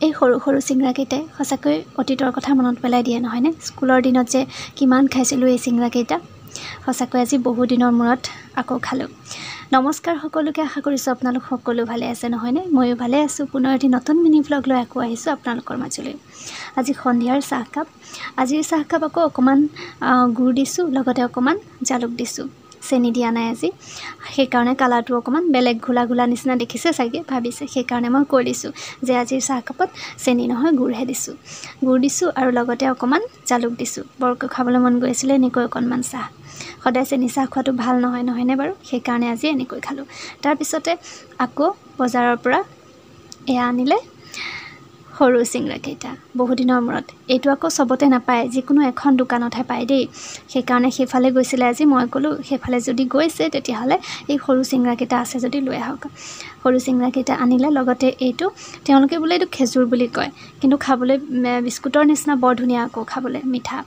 এই সৰু সৰু চিংৰাকেইটাই সঁচাকৈ অতীতৰ কথা মনত পেলাই দিয়ে নহয়নে? স্কুলৰ দিনত যে কিমান খাইছিলোঁ এই চিংৰাকেইটা। সঁচাকৈ আজি বহু দিনৰ মূৰত আকৌ খালোঁ। নমস্কাৰ সকলোকে, আশা কৰিছোঁ আপোনালোক সকলো ভালে আছে নহয়নে? ময়ো ভালে আছোঁ। পুনৰ এটি নতুন মিনি ভ্লগ লৈ আকৌ আহিছোঁ আপোনালোকৰ মাজলৈ। আজি সন্ধিয়াৰ চাহকাপ। আজিৰ চাহকাপ আকৌ অকণমান গুড় দিছোঁ, লগতে অকণমান জালুক দিছোঁ। চেনি দিয়া নাই আজি, সেইকাৰণে কালাৰটো অকণমান বেলেগ ঘোলা ঘোলা নিচিনা দেখিছে চাগে, ভাবিছে। সেইকাৰণে মই কৈ দিছোঁ যে আজিৰ চাহকাপত চেনি নহয় গুড়হে দিছোঁ। গুড় দিছোঁ আৰু লগতে অকণমান জালুক দিছোঁ। বৰকৈ খাবলৈ মন গৈ আছিলে এনেকৈ অকণমান চাহ। সদায় চেনি চাহ খোৱাটো ভাল নহয়নে বাৰু? সেইকাৰণে আজি এনেকৈ খালোঁ। তাৰপিছতে আকৌ বজাৰৰ পৰা এয়া আনিলে সৰু চিংৰাকেইটা বহুদিনৰ মূৰত। এইটো আকৌ চবতে নাপায়, যিকোনো এখন দোকানতহে পায় দেই। সেইকাৰণে সেইফালে গৈছিলে আজি। মই ক'লোঁ সেইফালে যদি গৈছে তেতিয়াহ'লে এই সৰু চিংৰাকেইটা আছে যদি লৈ আহক। সৰু চিংৰাকেইটা আনিলে, লগতে এইটো তেওঁলোকে বোলে এইটো খেজুৰ বুলি কয়, কিন্তু খাবলৈ বিস্কুটৰ নিচিনা বৰ ধুনীয়া আকৌ খাবলৈ মিঠা।